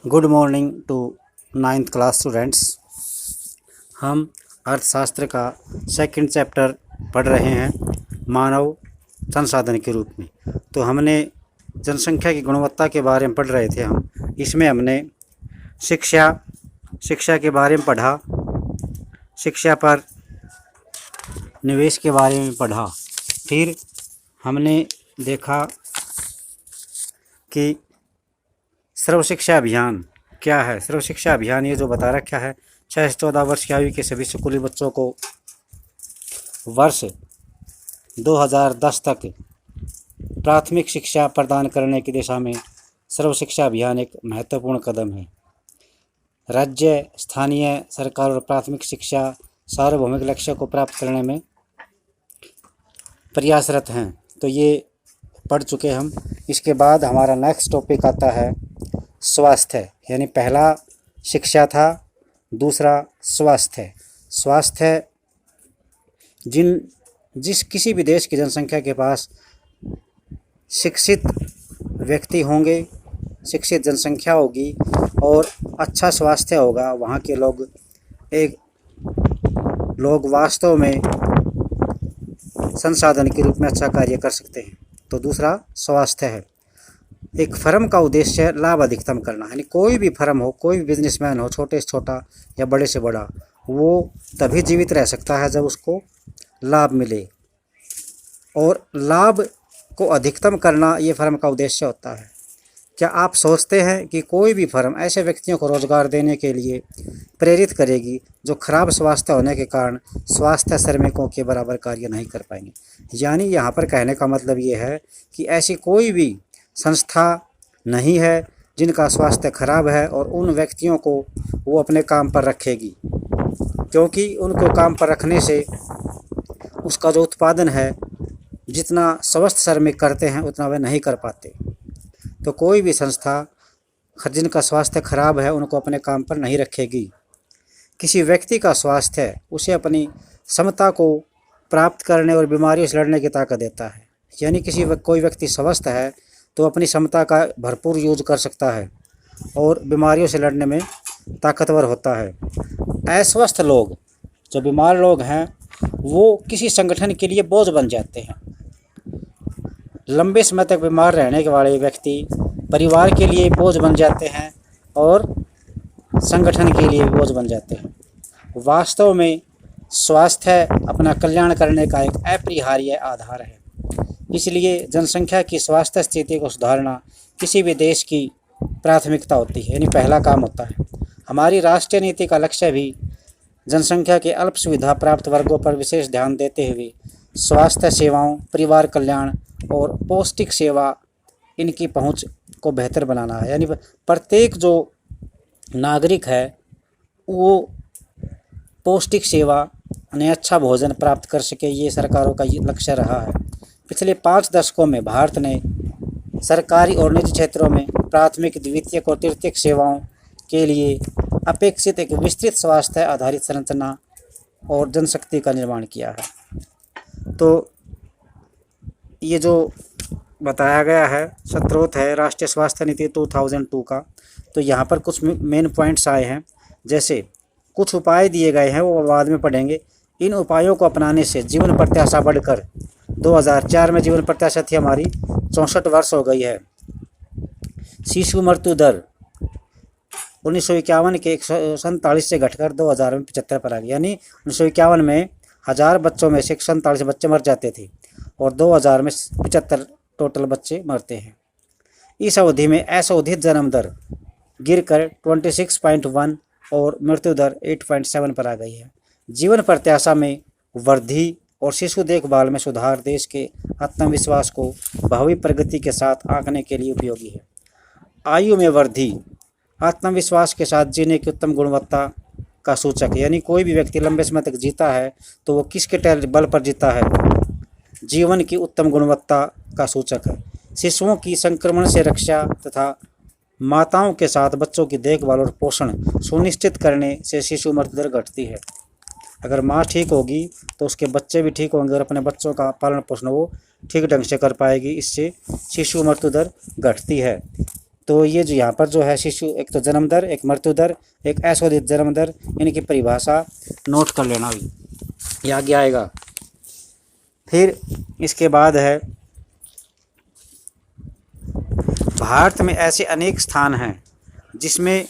Good morning to 9th class students. हम अर्थशास्त्र का सेकंड चैप्टर पढ़ रहे हैं मानव संसाधन के रूप में। तो हमने जनसंख्या की गुणवत्ता के बारे में पढ़ रहे थे। हम इसमें हमने शिक्षा के बारे में पढ़ा, शिक्षा पर निवेश के बारे में पढ़ा। फिर हमने देखा कि सर्व शिक्षा अभियान क्या है। सर्व शिक्षा अभियान ये जो बता रखा है 6 से 14 वर्ष की आयु के सभी स्कूली बच्चों को वर्ष 2010 तक प्राथमिक शिक्षा प्रदान करने की दिशा में सर्व शिक्षा अभियान एक महत्वपूर्ण कदम है। राज्य, स्थानीय सरकार और प्राथमिक शिक्षा सार्वभौमिक लक्ष्य को प्राप्त करने में प्रयासरत हैं। तो ये पढ़ चुके हम। इसके बाद हमारा नेक्स्ट टॉपिक आता है स्वास्थ्य, यानी पहला शिक्षा था, दूसरा स्वास्थ्य। स्वास्थ्य जिस किसी भी देश की जनसंख्या के पास शिक्षित व्यक्ति होंगे, शिक्षित जनसंख्या होगी और अच्छा स्वास्थ्य होगा, वहाँ के लोग वास्तव में संसाधन के रूप में अच्छा कार्य कर सकते हैं। तो दूसरा स्वास्थ्य है। एक फर्म का उद्देश्य लाभ अधिकतम करना, यानी कोई भी फर्म हो, कोई भी बिजनेसमैन हो, छोटे से छोटा या बड़े से बड़ा, वो तभी जीवित रह सकता है जब उसको लाभ मिले। और लाभ को अधिकतम करना ये फर्म का उद्देश्य होता है। क्या आप सोचते हैं कि कोई भी फर्म ऐसे व्यक्तियों को रोजगार देने के लिए प्रेरित करेगी जो खराब स्वास्थ्य होने के कारण स्वास्थ्य श्रमिकों के बराबर कार्य नहीं कर पाएंगे? यानी यहाँ पर कहने का मतलब ये है कि ऐसी कोई भी संस्था नहीं है जिनका स्वास्थ्य खराब है और उन व्यक्तियों को वो अपने काम पर रखेगी, क्योंकि उनको काम पर रखने से उसका जो उत्पादन है, जितना स्वस्थ श्रमिक करते हैं उतना वे नहीं कर पाते। तो कोई भी संस्था जिनका स्वास्थ्य खराब है उनको अपने काम पर नहीं रखेगी। किसी व्यक्ति का स्वास्थ्य उसे अपनी क्षमता को प्राप्त करने और बीमारियों से लड़ने की ताकत देता है। यानी कोई व्यक्ति स्वस्थ है तो अपनी क्षमता का भरपूर यूज कर सकता है और बीमारियों से लड़ने में ताकतवर होता है। अस्वस्थ लोग, जो बीमार लोग हैं, वो किसी संगठन के लिए बोझ बन जाते हैं। लंबे समय तक बीमार रहने के वाले व्यक्ति परिवार के लिए बोझ बन जाते हैं और संगठन के लिए बोझ बन जाते हैं। वास्तव में स्वास्थ्य अपना कल्याण करने का एक अपरिहार्य आधार है। इसलिए जनसंख्या की स्वास्थ्य स्थिति को सुधारना किसी भी देश की प्राथमिकता होती है, यानी पहला काम होता है। हमारी राष्ट्रीय नीति का लक्ष्य भी जनसंख्या के अल्प सुविधा प्राप्त वर्गों पर विशेष ध्यान देते हुए स्वास्थ्य सेवाओं, परिवार कल्याण और पौष्टिक सेवा, इनकी पहुंच को बेहतर बनाना है। यानी प्रत्येक जो नागरिक है वो पौष्टिक सेवा यानी अच्छा भोजन प्राप्त कर सके, ये सरकारों का लक्ष्य रहा है। पिछले 5 दशकों में भारत ने सरकारी और निजी क्षेत्रों में प्राथमिक, द्वितीयक और तृतीयक सेवाओं के लिए अपेक्षित एक विस्तृत स्वास्थ्य आधारित संरचना और जनशक्ति का निर्माण किया है। तो ये जो बताया गया है स्रोत है राष्ट्रीय स्वास्थ्य नीति 2002 का। तो यहाँ पर कुछ मेन पॉइंट्स आए हैं, जैसे कुछ उपाय दिए गए हैं, वो बाद में पढ़ेंगे। इन उपायों को अपनाने से जीवन प्रत्याशा बढ़कर 2004 में जीवन प्रत्याशा थी हमारी 64 वर्ष हो गई है। शिशु मृत्यु दर 1951 के 147 से घटकर 2000 में 75 पर आ गई। यानी 1951 में 1000 बच्चों में से 147 बच्चे मर जाते थे और 2000 में 75 टोटल बच्चे मरते हैं। इस अवधि में अशोधित जन्म दर गिरकर 26.1 और मृत्यु दर 8.7 पर आ गई है। जीवन प्रत्याशा में वृद्धि और शिशु देखभाल में सुधार देश के आत्मविश्वास को भावी प्रगति के साथ आंकने के लिए उपयोगी है। आयु में वृद्धि आत्मविश्वास के साथ जीने की उत्तम गुणवत्ता का सूचक है। यानी कोई भी व्यक्ति लंबे समय तक जीता है तो वो किसके बल पर जीता है? जीवन की उत्तम गुणवत्ता का सूचक है। शिशुओं की संक्रमण से रक्षा तथा माताओं के साथ बच्चों की देखभाल और पोषण सुनिश्चित करने से शिशु मृत्यु दर घटती है। अगर माँ ठीक होगी तो उसके बच्चे भी ठीक होंगे और अपने बच्चों का पालन पोषण वो ठीक ढंग से कर पाएगी। इससे शिशु मृत्यु दर घटती है। तो ये जो यहाँ पर जो है शिशु, एक तो जन्म दर, एक मृत्यु दर, एक अशोधित जन्म दर, इनकी परिभाषा नोट कर लेना भी, ये आगे आएगा। फिर इसके बाद है भारत में ऐसे अनेक स्थान हैं जिसमें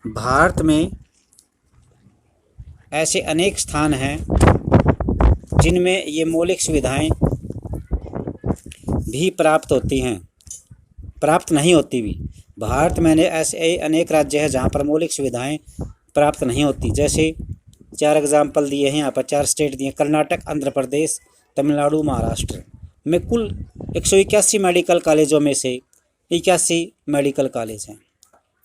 भारत में ऐसे अनेक स्थान हैं जिनमें ये मौलिक सुविधाएं भी प्राप्त होती हैं, प्राप्त नहीं होती भी। भारत में ऐसे अनेक राज्य हैं जहाँ पर मौलिक सुविधाएं प्राप्त नहीं होती। जैसे 4 एग्जाम्पल दिए हैं यहाँ पर, 4 स्टेट दिए, कर्नाटक, आंध्र प्रदेश, तमिलनाडु, महाराष्ट्र में कुल 181 मेडिकल कॉलेजों में से 81 मेडिकल कॉलेज हैं।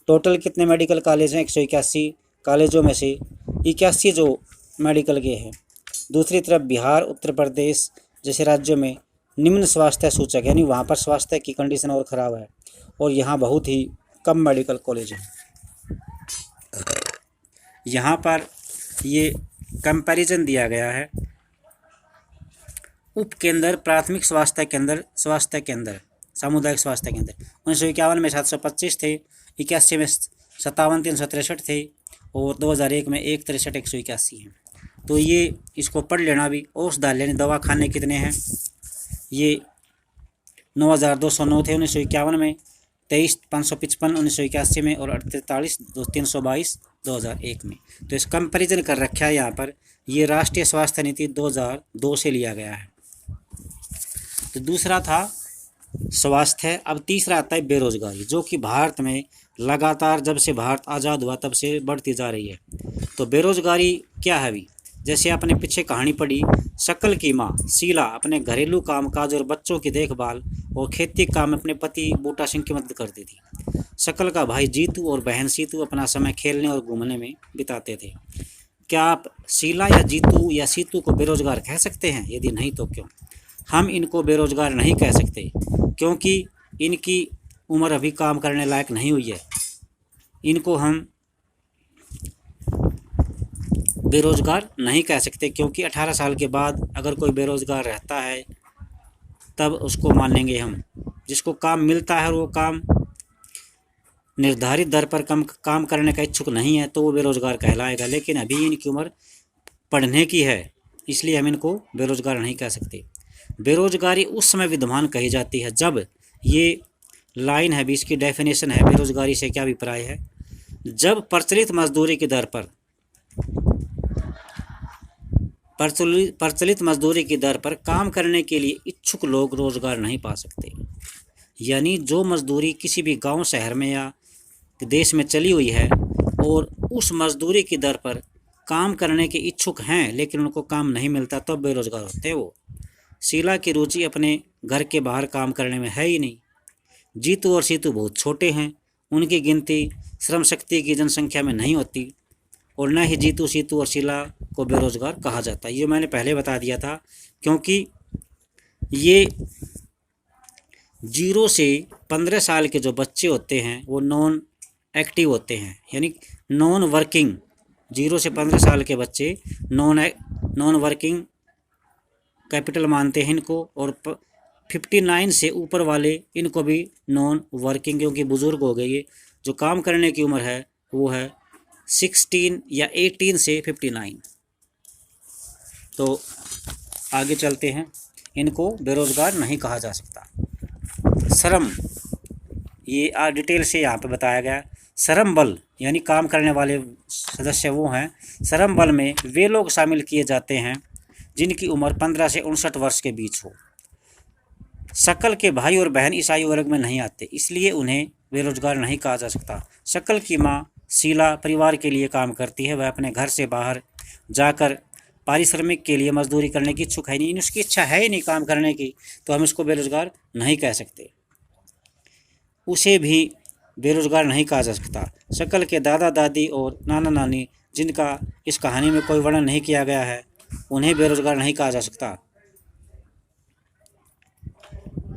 टोटल कितने मेडिकल कॉलेज हैं? 181 कॉलेजों में से 81 जो मेडिकल के हैं। दूसरी तरफ बिहार, उत्तर प्रदेश जैसे राज्यों में निम्न स्वास्थ्य सूचक, यानी वहाँ पर स्वास्थ्य की कंडीशन और ख़राब है और यहाँ बहुत ही कम मेडिकल कॉलेज हैं। यहाँ पर ये कंपैरिजन दिया गया है। उप केंद्र, प्राथमिक स्वास्थ्य केंद्र, सामुदायिक स्वास्थ्य केंद्र 1951 में 725 थे, 81 में 57, 363 थे और 2001 में 163, 181 हैं। तो ये इसको पढ़ लेना भी। औषधालय यानी दवा खाने कितने हैं? ये 9209 थे 1951 में, 23,555 1981 में और 43,322 2001 में। तो इस कंपैरिजन कर रखा है यहाँ पर। ये राष्ट्रीय स्वास्थ्य नीति 2002 से लिया गया है। तो दूसरा था स्वास्थ्य। अब तीसरा आता है बेरोजगारी, जो कि भारत में लगातार जब से भारत आज़ाद हुआ तब से बढ़ती जा रही है। तो बेरोजगारी क्या है अभी? जैसे आपने पीछे कहानी पढ़ी, शकल की माँ शीला अपने घरेलू काम काज और बच्चों की देखभाल और खेती काम में अपने पति बूटा सिंह की मदद करती थी। शकल का भाई जीतू और बहन सीतू अपना समय खेलने और घूमने में बिताते थे। क्या आप शीला या जीतू या सीतू को बेरोजगार कह सकते हैं? यदि नहीं तो क्यों? हम इनको बेरोजगार नहीं कह सकते क्योंकि इनकी उम्र अभी काम करने लायक नहीं हुई है। इनको हम बेरोजगार नहीं कह सकते क्योंकि 18 साल के बाद अगर कोई बेरोजगार रहता है तब उसको मानेंगे हम। जिसको काम मिलता है और वो काम निर्धारित दर पर काम करने का इच्छुक नहीं है तो वो बेरोजगार कहलाएगा। लेकिन अभी इनकी उम्र पढ़ने की है, इसलिए हम इनको बेरोजगार नहीं कह सकते। बेरोजगारी उस समय विद्यमान कही जाती है जब, ये लाइन है भी, इसकी डेफिनेशन है बेरोजगारी से क्या अभिप्राय है। जब प्रचलित मजदूरी की दर पर काम करने के लिए इच्छुक लोग रोजगार नहीं पा सकते। यानी जो मजदूरी किसी भी गांव, शहर में या देश में चली हुई है और उस मजदूरी की दर पर काम करने के इच्छुक हैं लेकिन उनको काम नहीं मिलता, तब बेरोजगार होते हैं वो। शीला की रुचि अपने घर के बाहर काम करने में है ही नहीं। जीतू और सीतू बहुत छोटे हैं, उनकी गिनती श्रम शक्ति की जनसंख्या में नहीं होती और न ही जीतू, सीतू और शीला को बेरोजगार कहा जाता। ये मैंने पहले बता दिया था क्योंकि ये 0 से 15 साल के जो बच्चे होते हैं वो नॉन एक्टिव होते हैं, यानी नॉन वर्किंग। 0 से 15 साल के बच्चे नॉन वर्किंग कैपिटल मानते हैं इनको, और 59 से ऊपर वाले इनको भी नॉन वर्किंग, क्योंकि बुज़ुर्ग हो गए। ये जो काम करने की उम्र है वो है 16 या 18 से 59। तो आगे चलते हैं। इनको बेरोजगार नहीं कहा जा सकता। श्रम, ये डिटेल से यहाँ पे बताया गया। श्रम बल यानी काम करने वाले सदस्य वो हैं। श्रम बल में वे लोग शामिल किए जाते हैं जिनकी उम्र 15 से 59 वर्ष के बीच हो। शकल के भाई और बहन इस आयु वर्ग में नहीं आते, इसलिए उन्हें बेरोजगार नहीं कहा जा सकता। शकल की माँ शीला परिवार के लिए काम करती है, वह अपने घर से बाहर जाकर पारिश्रमिक के लिए मजदूरी करने की इच्छुक है नहीं, उसकी इच्छा है ही नहीं काम करने की, तो हम इसको बेरोजगार नहीं कह सकते। उसे भी बेरोजगार नहीं कहा जा सकता। शकल के दादा दादी और नाना नानी, जिनका इस कहानी में कोई वर्णन नहीं किया गया है, उन्हें बेरोजगार नहीं कहा जा सकता।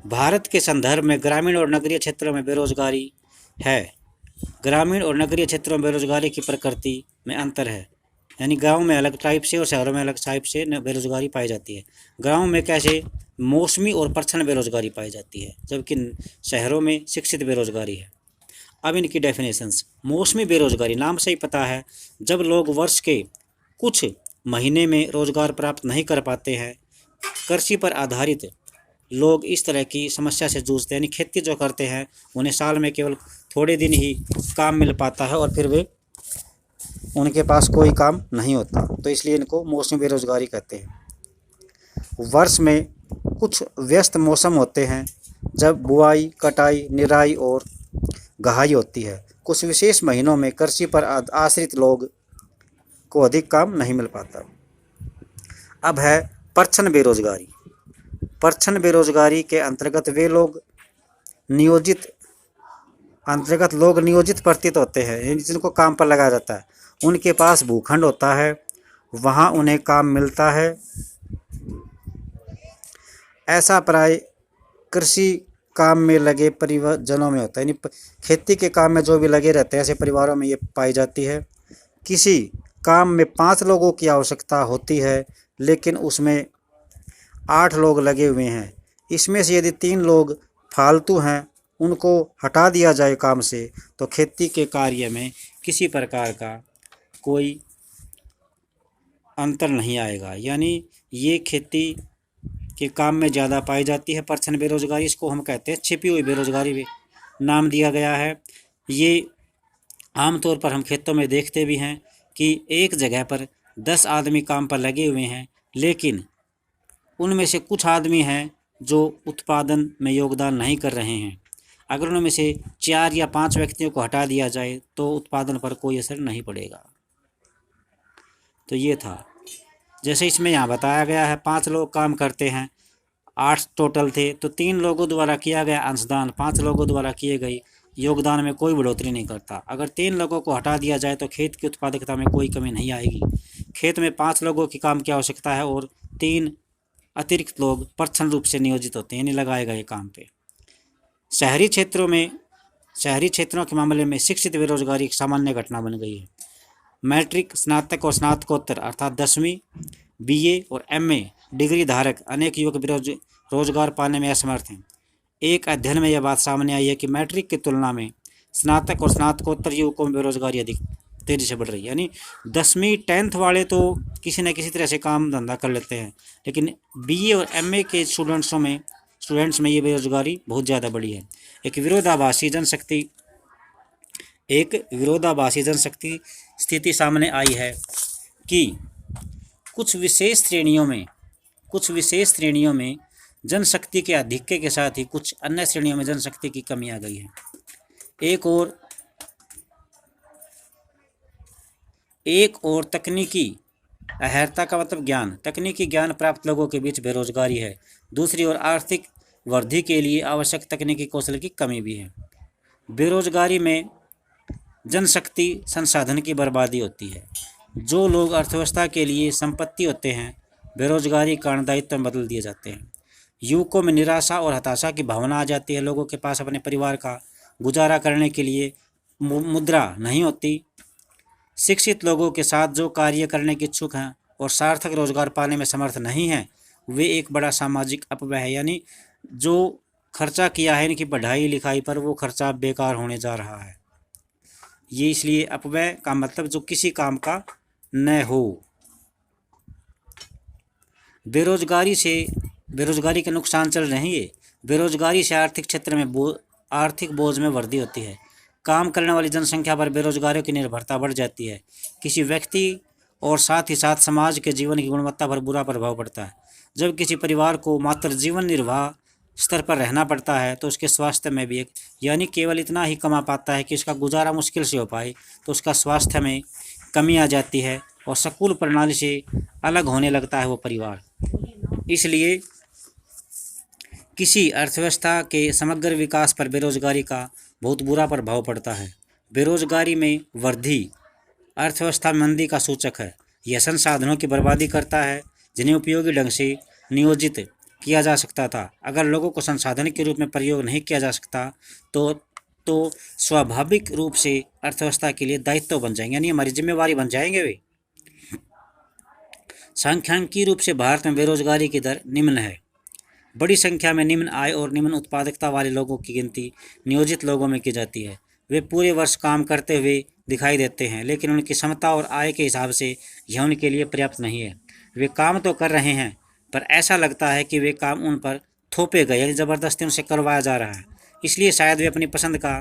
भारत के संदर्भ में ग्रामीण और नगरीय क्षेत्रों में बेरोजगारी है। ग्रामीण और नगरीय क्षेत्रों में बेरोजगारी की प्रकृति में अंतर है। यानी गांव में अलग टाइप से और शहरों में अलग टाइप से बेरोजगारी पाई जाती है। गांव में कैसे मौसमी और परछन बेरोजगारी पाई जाती है, जबकि शहरों में शिक्षित बेरोजगारी है। अब इनकी डेफिनेशंस। मौसमी बेरोजगारी, नाम से ही पता है, जब लोग वर्ष के कुछ महीने में रोजगार प्राप्त नहीं कर पाते हैं। कृषि पर आधारित लोग इस तरह की समस्या से जूझते हैं, यानी खेती जो करते हैं उन्हें साल में केवल थोड़े दिन ही काम मिल पाता है और फिर वे उनके पास कोई काम नहीं होता, तो इसलिए इनको मौसमी बेरोजगारी कहते हैं। वर्ष में कुछ व्यस्त मौसम होते हैं जब बुआई, कटाई, निराई और गहाई होती है। कुछ विशेष महीनों में कृषि पर आश्रित लोग को अधिक काम नहीं मिल पाता। अब है परछन बेरोजगारी। परछन बेरोजगारी के अंतर्गत लोग नियोजित प्रतीत होते हैं, जिनको काम पर लगाया जाता है। उनके पास भूखंड होता है, वहाँ उन्हें काम मिलता है। ऐसा प्राय कृषि काम में लगे परिवारजनों में होता है, यानी खेती के काम में जो भी लगे रहते हैं ऐसे परिवारों में ये पाई जाती है। किसी काम में 5 लोगों की आवश्यकता होती है, लेकिन उसमें 8 लोग लगे हुए हैं। इसमें से यदि 3 लोग फालतू हैं, उनको हटा दिया जाए काम से, तो खेती के कार्य में किसी प्रकार का कोई अंतर नहीं आएगा। यानी ये खेती के काम में ज़्यादा पाई जाती है परछन बेरोजगारी। इसको हम कहते हैं छिपी हुई बेरोजगारी भी नाम दिया गया है। ये आमतौर पर हम खेतों में देखते भी हैं कि एक जगह पर 10 आदमी काम पर लगे हुए हैं, लेकिन उनमें से कुछ आदमी हैं जो उत्पादन में योगदान नहीं कर रहे हैं। अगर उनमें से 4 या 5 व्यक्तियों को हटा दिया जाए तो उत्पादन पर कोई असर नहीं पड़ेगा। तो ये था, जैसे इसमें यहाँ बताया गया है 5 लोग काम करते हैं, 8 टोटल थे, तो 3 लोगों द्वारा किया गया अंशदान 5 लोगों द्वारा किए गए योगदान में कोई बढ़ोतरी नहीं करता। अगर 3 लोगों को हटा दिया जाए तो खेत की उत्पादकता में कोई कमी नहीं आएगी। खेत में 5 लोगों की काम की आवश्यकता है और 3 अतिरिक्त लोग परछन रूप से नियोजित होते हैं, यानी लगाए गए काम पे। शहरी क्षेत्रों के मामले में शिक्षित बेरोजगारी एक सामान्य घटना बन गई है। मैट्रिक, स्नातक और स्नातकोत्तर अर्थात 10वीं, BA और MA डिग्री धारक अनेक युवक रोजगार पाने में असमर्थ हैं। एक अध्ययन में यह बात सामने आई है कि मैट्रिक की तुलना में स्नातक और स्नातकोत्तर युवकों में बेरोजगारी अधिक तेजी से बढ़ रही है। यानी 10वीं 10th वाले तो किसी न किसी तरह से काम धंधा कर लेते हैं, लेकिन BA और MA के स्टूडेंट्स में ये बेरोजगारी बहुत ज़्यादा बढ़ी है। एक विरोधाभासी स्थिति सामने आई है कि कुछ विशेष श्रेणियों में जनशक्ति के आधिक्य के साथ ही कुछ अन्य श्रेणियों में जनशक्ति की कमी आ गई है। एक और तकनीकी अहर्ता का मतलब तकनीकी ज्ञान प्राप्त लोगों के बीच बेरोजगारी है। दूसरी ओर आर्थिक वृद्धि के लिए आवश्यक तकनीकी कौशल की कमी भी है। बेरोजगारी में जनशक्ति संसाधन की बर्बादी होती है। जो लोग अर्थव्यवस्था के लिए संपत्ति होते हैं, बेरोजगारी कारण दायित्व में बदल दिए जाते हैं। युवकों में निराशा और हताशा की भावना आ जाती है। लोगों के पास अपने परिवार का गुजारा करने के लिए मुद्रा नहीं होती। शिक्षित लोगों के साथ जो कार्य करने के इच्छुक हैं और सार्थक रोजगार पाने में समर्थ नहीं हैं, वे एक बड़ा सामाजिक अपव्यय है। यानी जो खर्चा किया है इनकी पढ़ाई लिखाई पर, वो खर्चा बेकार होने जा रहा है। ये इसलिए अपव्यय का मतलब जो किसी काम का न हो। बेरोजगारी के नुकसान चल रहे हैं। बेरोजगारी से आर्थिक क्षेत्र में आर्थिक बोझ में वृद्धि होती है। काम करने वाली जनसंख्या पर बेरोजगारों की निर्भरता बढ़ जाती है। किसी व्यक्ति और साथ ही साथ समाज के जीवन की गुणवत्ता पर बुरा प्रभाव पड़ता है। जब किसी परिवार को मात्र जीवन निर्वाह स्तर पर रहना पड़ता है तो उसके स्वास्थ्य में भी यानी केवल इतना ही कमा पाता है कि उसका गुजारा मुश्किल से हो पाए, तो उसका स्वास्थ्य में कमी आ जाती है और स्कूल प्रणाली से अलग होने लगता है वो परिवार। इसलिए किसी अर्थव्यवस्था के समग्र विकास पर बेरोजगारी का बहुत बुरा प्रभाव पड़ता है। बेरोजगारी में वृद्धि अर्थव्यवस्था में मंदी का सूचक है। यह संसाधनों की बर्बादी करता है जिन्हें उपयोगी ढंग से नियोजित किया जा सकता था। अगर लोगों को संसाधन के रूप में प्रयोग नहीं किया जा सकता तो स्वाभाविक रूप से अर्थव्यवस्था के लिए दायित्व बन जाएंगे, यानी हमारी जिम्मेवारी बन जाएंगे वे। सांख्यिकीय रूप से भारत में बेरोजगारी की दर निम्न है। बड़ी संख्या में निम्न आय और निम्न उत्पादकता वाले लोगों की गिनती नियोजित लोगों में की जाती है। वे पूरे वर्ष काम करते हुए दिखाई देते हैं, लेकिन उनकी क्षमता और आय के हिसाब से यह उनके लिए पर्याप्त नहीं है। वे काम तो कर रहे हैं, पर ऐसा लगता है कि वे काम उन पर थोपे गए, यानी ज़बरदस्ती उनसे करवाया जा रहा है। इसलिए शायद वे अपनी पसंद का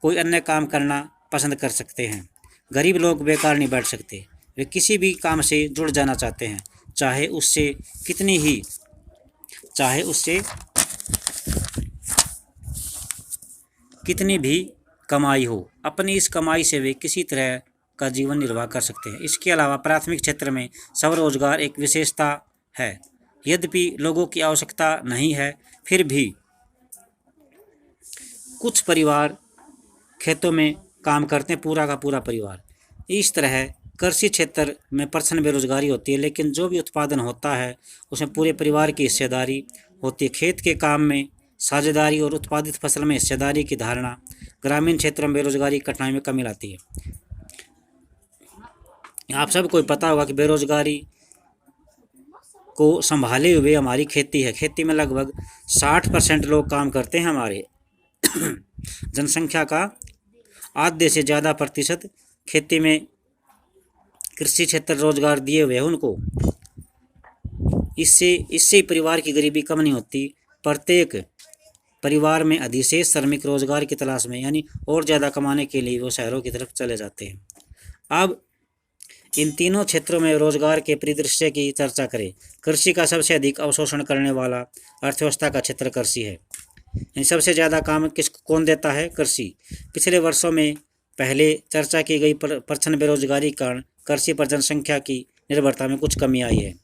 कोई अन्य काम करना पसंद कर सकते हैं। गरीब लोग बेकार नहीं बैठ सकते, वे किसी भी काम से जुड़ जाना चाहते हैं, चाहे उससे कितनी भी कमाई हो। अपनी इस कमाई से वे किसी तरह का जीवन निर्वाह कर सकते हैं। इसके अलावा प्राथमिक क्षेत्र में स्वरोजगार एक विशेषता है। यद्यपि लोगों की आवश्यकता नहीं है, फिर भी कुछ परिवार खेतों में काम करते हैं, पूरा का पूरा परिवार। इस तरह कृषि क्षेत्र में % बेरोजगारी होती है, लेकिन जो भी उत्पादन होता है उसमें पूरे परिवार की हिस्सेदारी होती है। खेत के काम में साझेदारी और उत्पादित फसल में हिस्सेदारी की धारणा ग्रामीण क्षेत्रों में बेरोजगारी कठिनाई में कमी लाती है। आप सबको पता होगा कि बेरोजगारी को संभाले हुए हमारी खेती है। खेती में लगभग 60% लोग काम करते हैं। हमारे जनसंख्या का आधे से ज़्यादा प्रतिशत खेती में कृषि क्षेत्र रोजगार दिए हुए हैं उनको। इससे परिवार की गरीबी कम नहीं होती। प्रत्येक परिवार में अधिशेष श्रमिक रोजगार की तलाश में, यानी और ज़्यादा कमाने के लिए वो शहरों की तरफ चले जाते हैं। अब इन तीनों क्षेत्रों में रोजगार के परिदृश्य की चर्चा करें। कृषि का सबसे अधिक अवशोषण करने वाला अर्थव्यवस्था का क्षेत्र कृषि है। सबसे ज़्यादा काम कौन देता है? कृषि। पिछले वर्षों में पहले चर्चा की गई % बेरोजगारी के कारण कृषि पर जनसंख्या की निर्भरता में कुछ कमी आई है।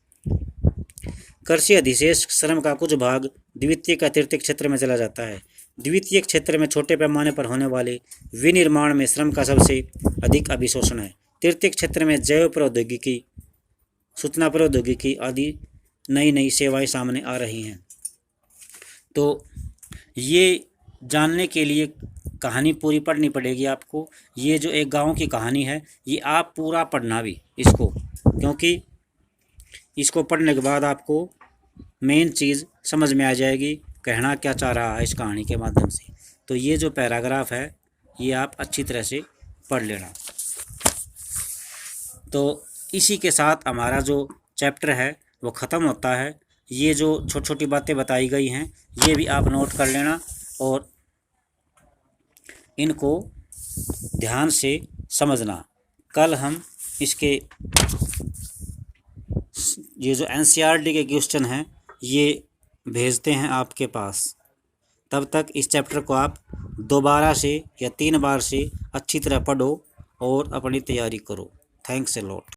कृषि अधिशेष श्रम का कुछ भाग द्वितीयक या तृतीयक क्षेत्र में चला जाता है। द्वितीयक क्षेत्र में छोटे पैमाने पर होने वाले विनिर्माण में श्रम का सबसे अधिक अभिशोषण है। तृतीयक क्षेत्र में जैव प्रौद्योगिकी, सूचना प्रौद्योगिकी आदि नई सेवाएं सामने आ रही हैं। तो ये जानने के लिए कहानी पूरी पढ़नी पड़ेगी आपको। ये जो एक गांव की कहानी है, ये आप पूरा पढ़ना भी इसको, क्योंकि इसको पढ़ने के बाद आपको मेन चीज़ समझ में आ जाएगी, कहना क्या चाह रहा है इस कहानी के माध्यम से। तो ये जो पैराग्राफ है ये आप अच्छी तरह से पढ़ लेना। तो इसी के साथ हमारा जो चैप्टर है वो ख़त्म होता है। ये जो छोटी छोटी बातें बताई गई हैं ये भी आप नोट कर लेना और इनको ध्यान से समझना। कल हम इसके ये जो NCERT के क्वेश्चन हैं ये भेजते हैं आपके पास। तब तक इस चैप्टर को आप 2 बार से या 3 बार से अच्छी तरह पढ़ो और अपनी तैयारी करो। Thanks a lot.